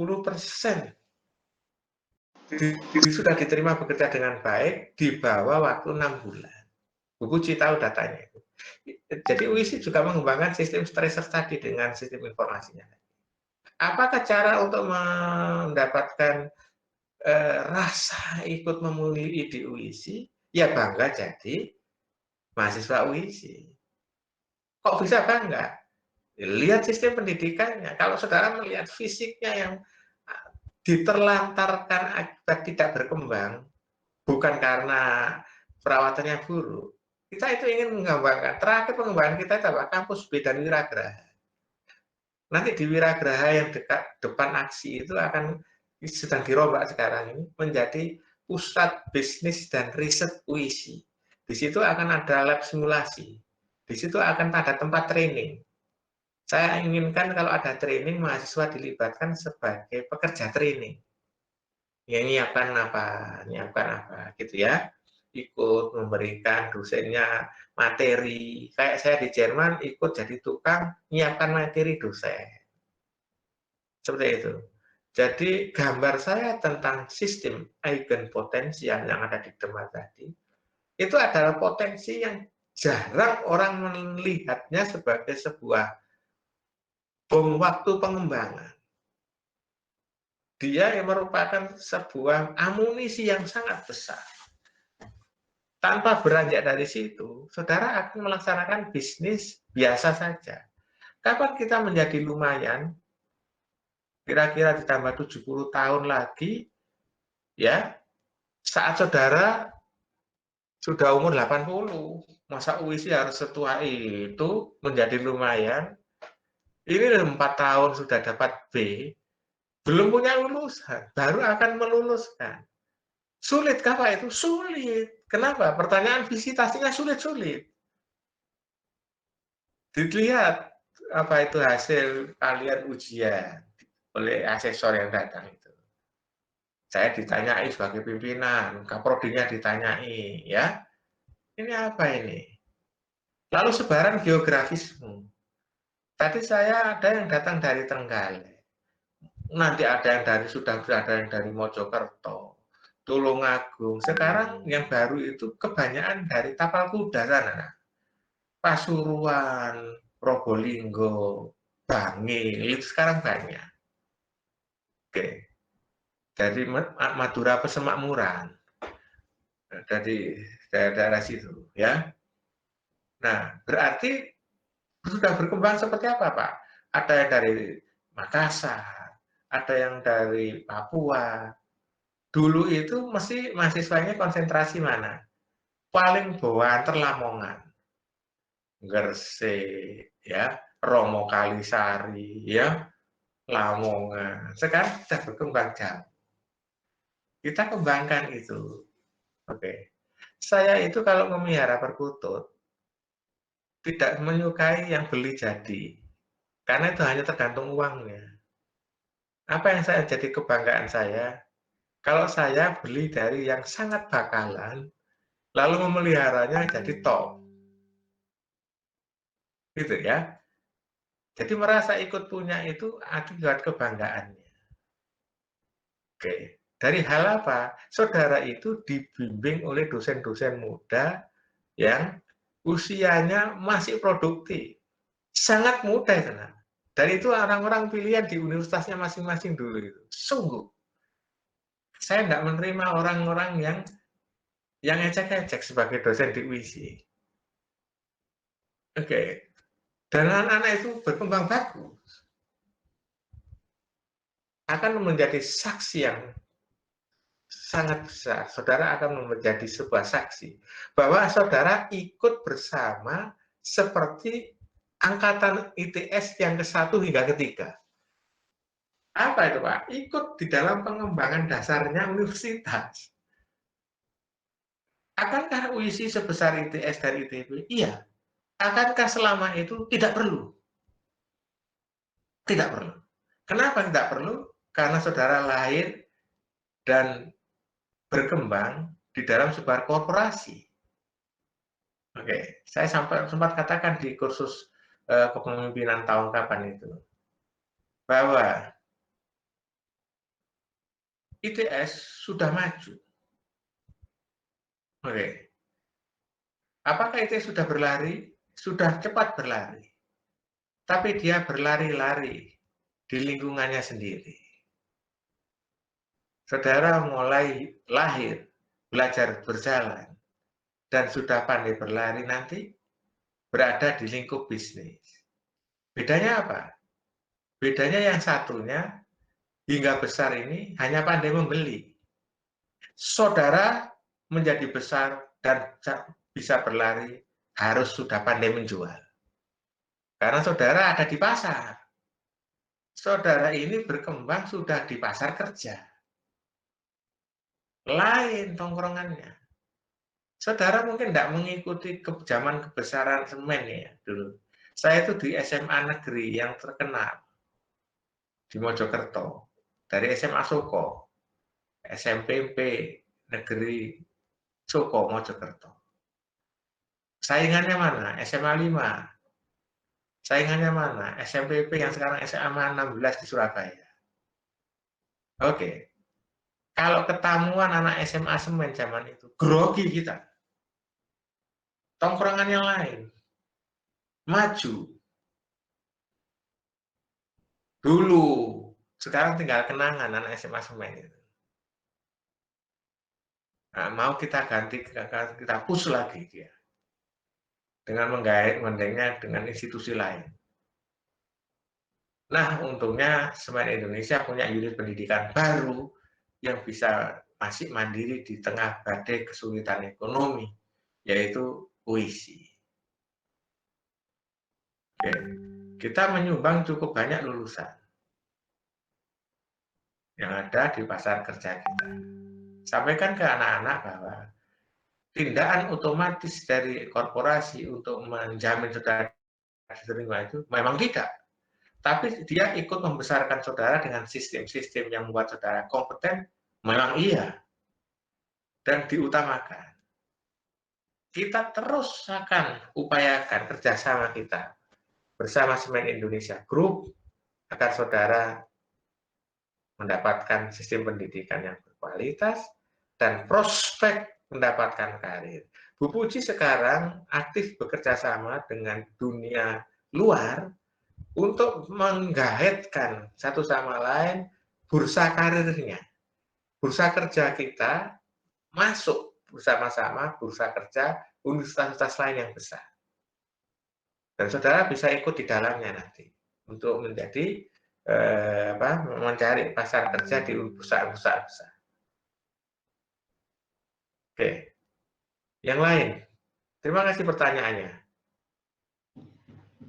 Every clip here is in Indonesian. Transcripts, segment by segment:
70% sudah diterima bekerja dengan baik di bawah waktu 6 bulan. Bu Puji tahu datanya itu. Jadi UISI juga mengembangkan sistem tracer tadi dengan sistem informasinya. Apakah cara untuk mendapatkan rasa ikut memilih di UISI? Ya bangga jadi mahasiswa UISI. Kok bisa bangga? Lihat sistem pendidikannya. Kalau saudara melihat fisiknya yang diterlantarkan akibat tidak berkembang, bukan karena perawatannya buruk. Kita itu ingin mengembangkan. Terakhir pengembangan kita itu apa? Kampus B dan Wiragraha. Nanti di Wiragraha yang dekat depan aksi itu akan sedang dirombak sekarang ini menjadi pusat bisnis dan riset UISI. Di situ akan ada lab simulasi. Di situ akan ada tempat training. Saya inginkan kalau ada training, mahasiswa dilibatkan sebagai pekerja training. Yang nyiapkan apa, gitu ya. Ikut memberikan dosennya materi. Kayak saya di Jerman ikut jadi tukang nyiapkan materi dosen. Seperti itu. Jadi gambar saya tentang sistem eigenpotensial yang ada di Demak tadi, itu adalah potensi yang jarang orang melihatnya sebagai sebuah bom waktu pengembangan. Dia yang merupakan sebuah amunisi yang sangat besar. Tanpa beranjak dari situ, saudara akan melaksanakan bisnis biasa saja. Kapan kita menjadi lumayan, kira-kira ditambah 70 tahun lagi, ya, saat saudara sudah umur 80, masa UISI harus setua itu menjadi lumayan. Ini 4 tahun sudah dapat B, belum punya lulusan, baru akan meluluskan. Sulitkah Pak itu? Sulit. Kenapa? Pertanyaan visitasinya sulit-sulit. Dilihat apa itu hasil kalian ujian oleh asesor yang datang itu. Saya ditanyai sebagai pimpinan, kaprodinya ditanyai, ya. Ini apa ini? Lalu sebaran geografismu. Tadi saya ada yang datang dari Trenggalek. Nanti ada yang dari sudah ada yang dari Mojokerto, Tulungagung. Sekarang yang baru itu kebanyakan dari tapal kuda sana. Pasuruan, Probolinggo, Bangil, itu sekarang banyak. Oke. Dari Madura Pesemakmuran. Dari daerah-daerah situ, ya. Nah, berarti sudah berkembang seperti apa, Pak? Ada yang dari Makassar, ada yang dari Papua. Dulu itu mesti mahasiswanya konsentrasi mana? Paling banter Lamongan, Gresik, ya, Romo Kalisari, ya, Lamongan. Sekarang sudah berkembang jauh. Kita kembangkan itu. Oke. Saya itu kalau memelihara perkutut tidak menyukai yang beli jadi. Karena itu hanya tergantung uangnya. Apa yang saya jadi kebanggaan saya? Kalau saya beli dari yang sangat bakalan, lalu memeliharanya jadi top. Gitu ya. Jadi merasa ikut punya itu akibat kebanggaannya. Oke. Dari hal apa? Saudara itu dibimbing oleh dosen-dosen muda yang usianya masih produktif. Sangat mudah itu. Dan itu orang-orang pilihan di universitasnya masing-masing dulu itu. Sungguh. Saya tidak menerima orang-orang yang ecek-ecek sebagai dosen di UISI. Oke. Dan anak-anak itu berkembang bagus. Akan menjadi saksi yang sangat besar. Saudara akan menjadi sebuah saksi bahwa saudara ikut bersama seperti angkatan ITS yang ke-1 hingga ke-3. Apa itu, Pak? Ikut di dalam pengembangan dasarnya universitas. Akankah UISI sebesar ITS dan ITB? Iya. Akankah selama itu tidak perlu? Tidak perlu. Kenapa tidak perlu? Karena saudara lahir dan berkembang di dalam sebuah korporasi. Oke, saya sempat katakan di kursus kepemimpinan tahun kapan itu, bahwa ITS sudah maju. Oke. Apakah ITS sudah berlari? Sudah cepat berlari. Tapi dia berlari-lari di lingkungannya sendiri. Saudara mulai lahir, belajar berjalan, dan sudah pandai berlari nanti berada di lingkup bisnis. Bedanya apa? Bedanya yang satunya hingga besar ini hanya pandai membeli. Saudara menjadi besar dan bisa berlari harus sudah pandai menjual. Karena saudara ada di pasar. Saudara ini berkembang sudah di pasar kerja. Lain tongkrongannya. Saudara mungkin tidak mengikuti zaman kebesaran semen ya dulu. Saya itu di SMA negeri yang terkenal di Mojokerto. Dari SMA Soko, SMPP negeri Soko, Mojokerto. Saingannya mana? SMA 5. Saingannya mana? SMPP yang sekarang SMA 16 di Surabaya. Oke. Kalau ketamuan anak SMA semen zaman itu, grogi kita. Tongkrongan yang lain. Maju. Dulu. Sekarang tinggal kenangan anak SMA semen itu. Nah, mau kita ganti, kita push lagi dia. Dengan menggandengnya dengan institusi lain. Nah, untungnya Semen Indonesia punya unit pendidikan baru yang bisa masih mandiri di tengah badai kesulitan ekonomi, yaitu UISI. Oke. Kita menyumbang cukup banyak lulusan yang ada di pasar kerja kita. Sampaikan ke anak-anak bahwa tindakan otomatis dari korporasi untuk menjamin saudara diterima itu memang tidak. Tapi dia ikut membesarkan saudara dengan sistem-sistem yang membuat saudara kompeten, memang iya. Dan diutamakan. Kita terus akan upayakan kerjasama kita bersama Semen Indonesia Group agar saudara mendapatkan sistem pendidikan yang berkualitas dan prospek mendapatkan karir. Bu Puji sekarang aktif bekerja sama dengan dunia luar untuk menggaetkan satu sama lain bursa karirnya. Bursa kerja kita masuk bersama-sama bursa kerja universitas lain yang besar. Dan saudara bisa ikut di dalamnya nanti untuk menjadi mencari pasar kerja di perusahaan-perusahaan besar. Oke, yang lain. Terima kasih pertanyaannya.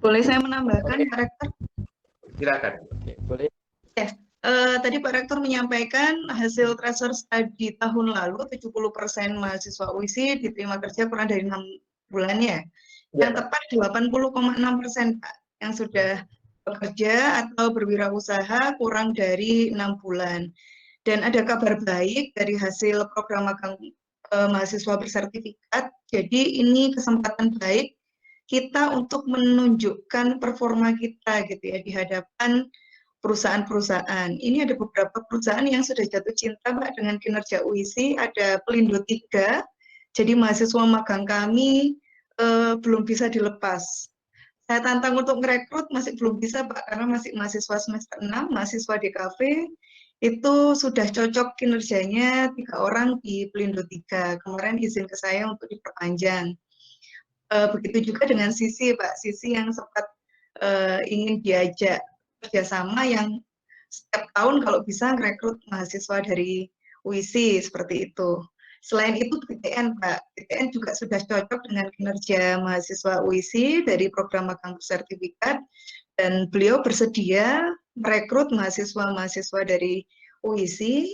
Boleh saya menambahkan, Pak Rektor? Silakan. Boleh. Ya, tadi Pak Rektor menyampaikan hasil tracer study tahun lalu 70% mahasiswa UISI diterima kerja kurang dari 6 bulan ya. Yang tepat 80,6% Pak yang sudah bekerja atau berwirausaha kurang dari 6 bulan. Dan ada kabar baik dari hasil program magang mahasiswa bersertifikat. Jadi ini kesempatan baik kita untuk menunjukkan performa kita gitu ya di hadapan perusahaan-perusahaan. Ini ada beberapa perusahaan yang sudah jatuh cinta Mbak dengan kinerja UISI, ada Pelindo 3. Jadi mahasiswa magang kami belum bisa dilepas. Saya tantang untuk merekrut masih belum bisa Pak, karena masih mahasiswa semester 6, mahasiswa DKV, itu sudah cocok kinerjanya 3 orang di Pelindo 3. Kemarin izin ke saya untuk diperpanjang. Begitu juga dengan Sisi Pak, Sisi yang sempat ingin diajak kerjasama yang setiap tahun kalau bisa merekrut mahasiswa dari UISI seperti itu. Selain itu PTN Pak, PTN juga sudah cocok dengan kinerja mahasiswa UISI dari program magang bersertifikat dan beliau bersedia merekrut mahasiswa-mahasiswa dari UISI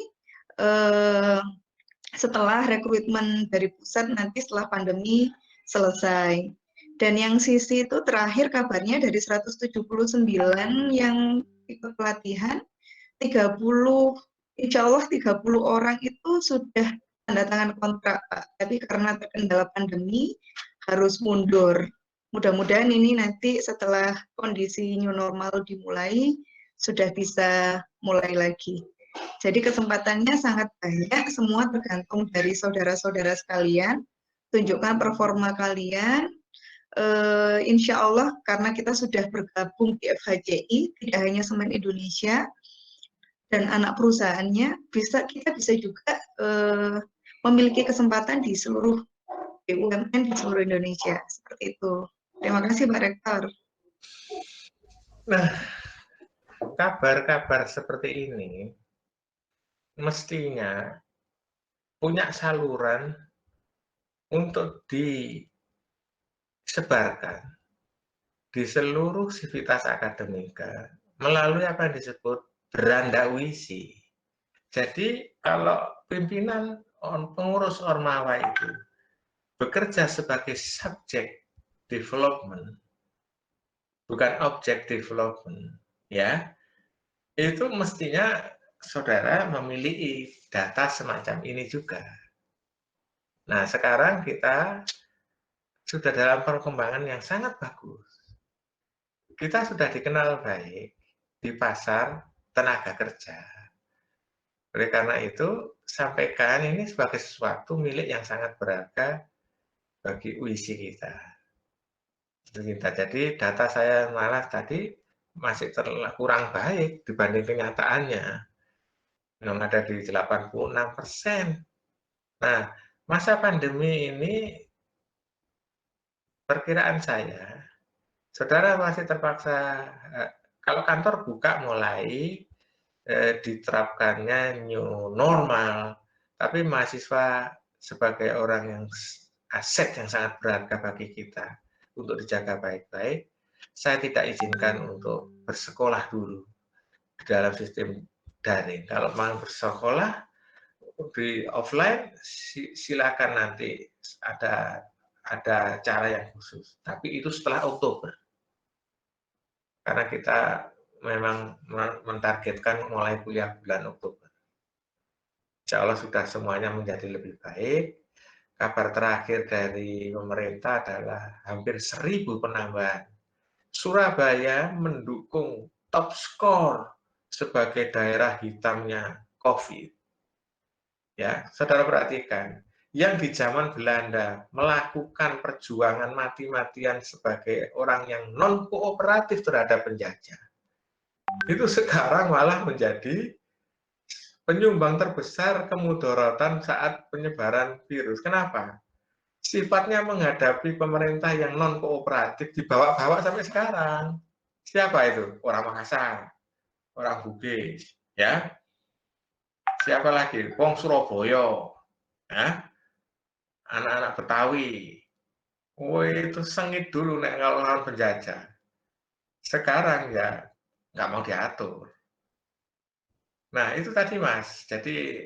setelah rekrutmen dari pusat nanti setelah pandemi selesai. Dan yang Sisi itu terakhir kabarnya dari 179 yang ikut pelatihan, 30, insya Allah 30 orang itu sudah tanda tangan kontrak, Pak. Tapi karena terkendala pandemi, harus mundur. Mudah-mudahan ini nanti setelah kondisi new normal dimulai, sudah bisa mulai lagi. Jadi kesempatannya sangat banyak, semua tergantung dari saudara-saudara sekalian. Tunjukkan performa kalian. Insya Allah karena kita sudah bergabung di FHCI, tidak hanya Semen Indonesia dan anak perusahaannya, kita bisa juga memiliki kesempatan di seluruh BUMN di seluruh Indonesia. Seperti itu. Terima kasih Pak Rektor. Nah, kabar-kabar seperti ini mestinya punya saluran untuk disebarkan di seluruh sivitas akademika melalui apa yang disebut beranda wisi. Jadi kalau pimpinan pengurus Ormawa itu bekerja sebagai subjek development, bukan objek development, ya, itu mestinya saudara memiliki data semacam ini juga. Nah, sekarang kita sudah dalam perkembangan yang sangat bagus. Kita sudah dikenal baik di pasar tenaga kerja. Oleh karena itu, sampaikan ini sebagai sesuatu milik yang sangat berharga bagi UISI kita. Jadi data saya malah tadi masih kurang baik dibanding kenyataannya. Yang ada di 86%. Nah, masa pandemi ini perkiraan saya, saudara masih terpaksa, kalau kantor buka mulai diterapkannya new normal, tapi mahasiswa sebagai orang yang aset yang sangat berharga bagi kita untuk dijaga baik-baik, saya tidak izinkan untuk bersekolah dulu di dalam sistem daring. Kalau mau bersekolah di offline, silakan nanti ada cara yang khusus. Tapi itu setelah Oktober. Karena kita memang mentargetkan mulai kuliah bulan Oktober. Insya Allah sudah semuanya menjadi lebih baik. Kabar terakhir dari pemerintah adalah hampir 1.000 penambahan. Surabaya mendukung top skor sebagai daerah hitamnya COVID. Ya, saudara perhatikan, yang di zaman Belanda melakukan perjuangan mati-matian sebagai orang yang non kooperatif terhadap penjajah, itu sekarang malah menjadi penyumbang terbesar kemudaratan saat penyebaran virus. Kenapa? Sifatnya menghadapi pemerintah yang non kooperatif dibawa-bawa sampai sekarang. Siapa itu? Orang Makassar, orang Bugis, ya. Siapa lagi? Wong Surabaya, ya. Anak-anak Betawi. Oh, itu sengit dulu nek kalau orang penjajah. Sekarang ya nggak mau diatur. Nah itu tadi Mas, jadi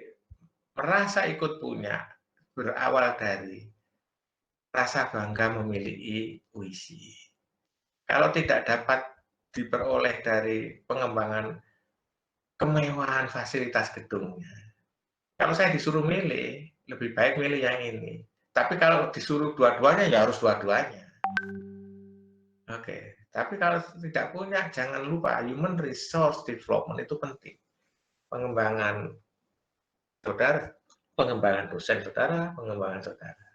merasa ikut punya berawal dari rasa bangga memiliki puisi. Kalau tidak dapat diperoleh dari pengembangan kemewahan fasilitas gedungnya. Kalau saya disuruh milih, lebih baik milih yang ini. Tapi kalau disuruh dua-duanya, ya harus dua-duanya. Oke, tapi kalau tidak punya, jangan lupa human resource development itu penting. Pengembangan saudara, pengembangan dosen saudara, pengembangan saudara.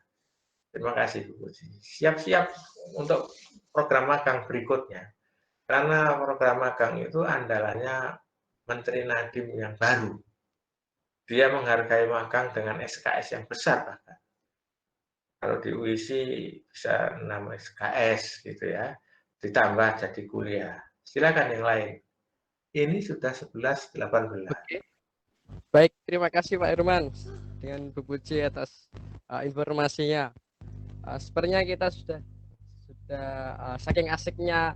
Terima kasih Bu Puji. Siap-siap untuk program magang berikutnya. Karena program magang itu andalannya Menteri Nadiem yang baru. Dia menghargai magang dengan SKS yang besar bahkan. Kalau di UISI bisa 6 SKS gitu ya, ditambah jadi kuliah. Silakan yang lain. Ini sudah 11-18. Oke. Baik, terima kasih Pak Irman dengan Bu Puji atas informasinya. Sepertinya kita sudah saking asiknya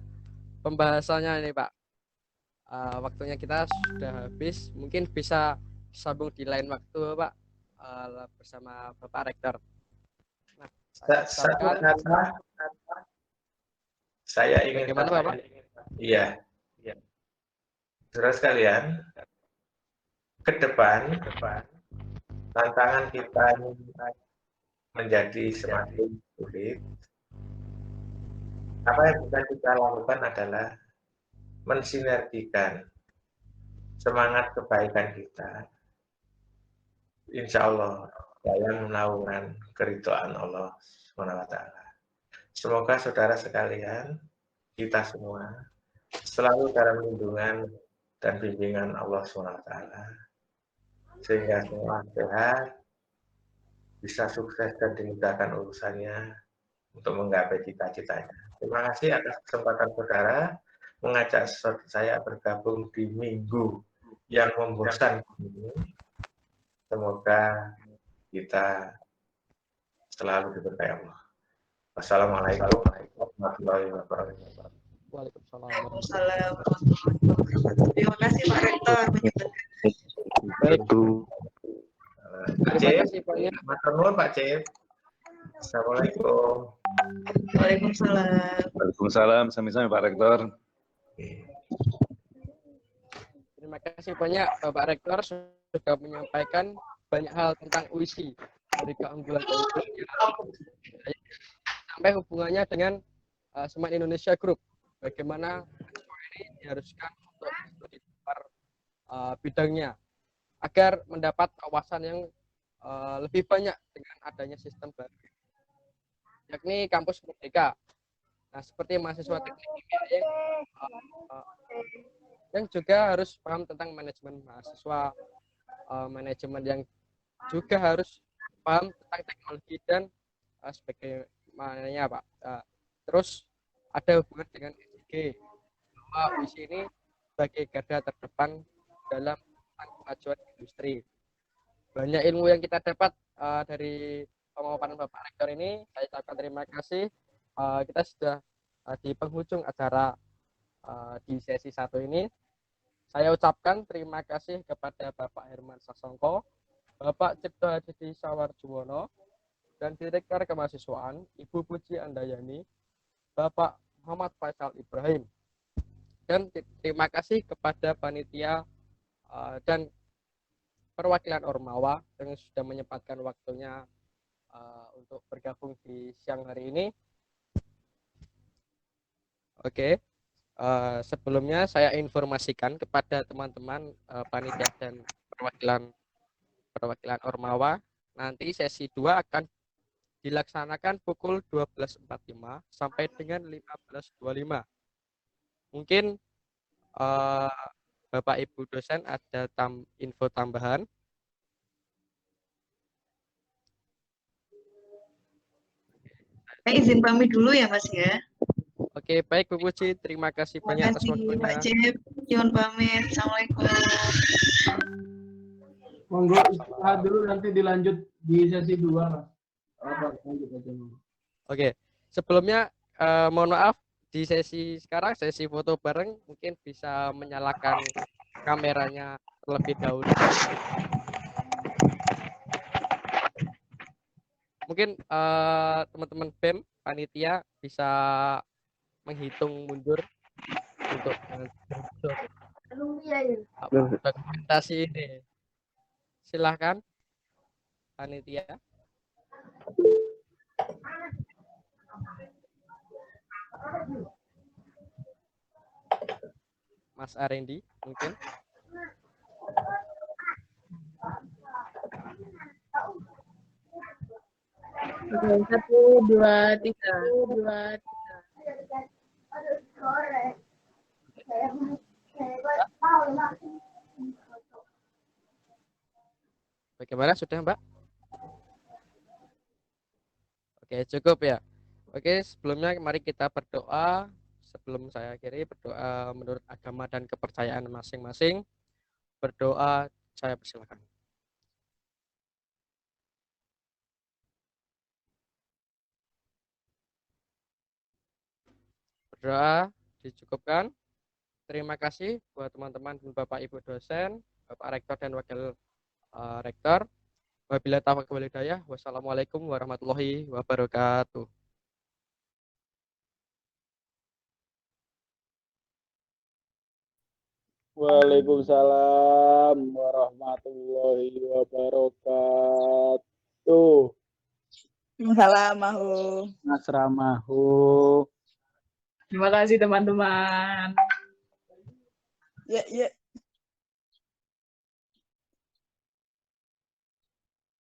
pembahasannya ini Pak. Waktunya kita sudah habis. Mungkin bisa sambung di lain waktu Pak bersama Bapak Rektor. Nah, saya ingin bagaimana Bapak? Iya. Saudara sekalian, ke depan tantangan kita menjadi semakin sulit. Apa yang bisa kita lakukan adalah mensinergikan semangat kebaikan kita, insya Allah dalam menaungan keridhaan Allah SWT. Semoga saudara sekalian, kita semua selalu dalam lindungan dan bimbingan Allah SWT, sehingga semua sehat, bisa sukses dan dimudahkan urusannya untuk menggapai cita-citanya. Terima kasih atas kesempatan saudara mengajak saya bergabung di minggu yang membosankan ini. Semoga kita selalu diberkahi Allah. Wassalamualaikum warahmatullahi wabarakatuh. Waalaikumsalam. Waalaikumsalam. Terima kasih Pak Rektor. Baik. Pak Terima Cip, kasih banyak. Matur nuwun Pak Cip. Assalamualaikum. Waalaikumsalam. Waalaikumsalam, sami-sami Pak Rektor. Terima kasih banyak Bapak Rektor sudah menyampaikan banyak hal tentang UISI dari keunggulan-keunggulannya sampai hubungannya dengan Smart Indonesia Group. Bagaimana ini diharuskan untuk studi di luar bidangnya agar mendapat wawasan yang lebih banyak dengan adanya sistem baru, yakni kampus Merdeka. Nah, seperti mahasiswa teknik kimia yang juga harus paham tentang manajemen mahasiswa, manajemen yang juga harus paham tentang teknologi dan sebagainya, Pak. Terus ada hubungan dengan SDG, bahwa UISI ini sebagai garda terdepan dalam kemajuan industri. Banyak ilmu yang kita dapat dari pemaparan Bapak Rektor ini. Saya ucapkan terima kasih. Kita sudah di penghujung acara di sesi 1 ini. Saya ucapkan terima kasih kepada Bapak Herman Sasongko, Bapak Cipto Hadidi Sawarjuwono, dan Direktur Kemahasiswaan Ibu Puji Andayani, Bapak Muhammad Faisal Ibrahim. Dan terima kasih kepada panitia dan perwakilan Ormawa yang sudah menyempatkan waktunya untuk bergabung di siang hari ini. Oke. Sebelumnya saya informasikan kepada teman-teman panitia dan perwakilan Ormawa, nanti sesi 2 akan dilaksanakan pukul 12.45 sampai dengan 15.25. Mungkin Bapak Ibu dosen ada info tambahan. Saya izin pamit dulu ya Mas ya. Oke, baik Bu Puji, terima kasih banyak atas Terima kasih waktunya. Pak Cip. Yun pamit. Assalamualaikum. Monggo istirahat dulu, nanti dilanjut di sesi 2 Mas. Oke, sebelumnya mohon maaf, di sesi sekarang sesi foto bareng, mungkin bisa menyalakan kameranya terlebih dahulu. Mungkin teman-teman BEM panitia bisa menghitung mundur untuk dokumentasi ini. Silahkan panitia. Mas Arendi mungkin. Oke, 1, 2, 3. Bagaimana sudah Mbak? Oke, cukup ya. Oke, sebelumnya mari kita berdoa. Sebelum saya akhiri, berdoa menurut agama dan kepercayaan masing-masing. Berdoa, saya persilakan. Berdoa dicukupkan. Terima kasih buat teman-teman dan Bapak Ibu dosen, Bapak Rektor dan Wakil Rektor. Wabillahi taufiq wal hidayah. Wassalamualaikum warahmatullahi wabarakatuh. Waalaikumsalam warahmatullahi wabarakatuh. Salam Mahu. Mas Ramahu. Terima kasih teman-teman. Ya.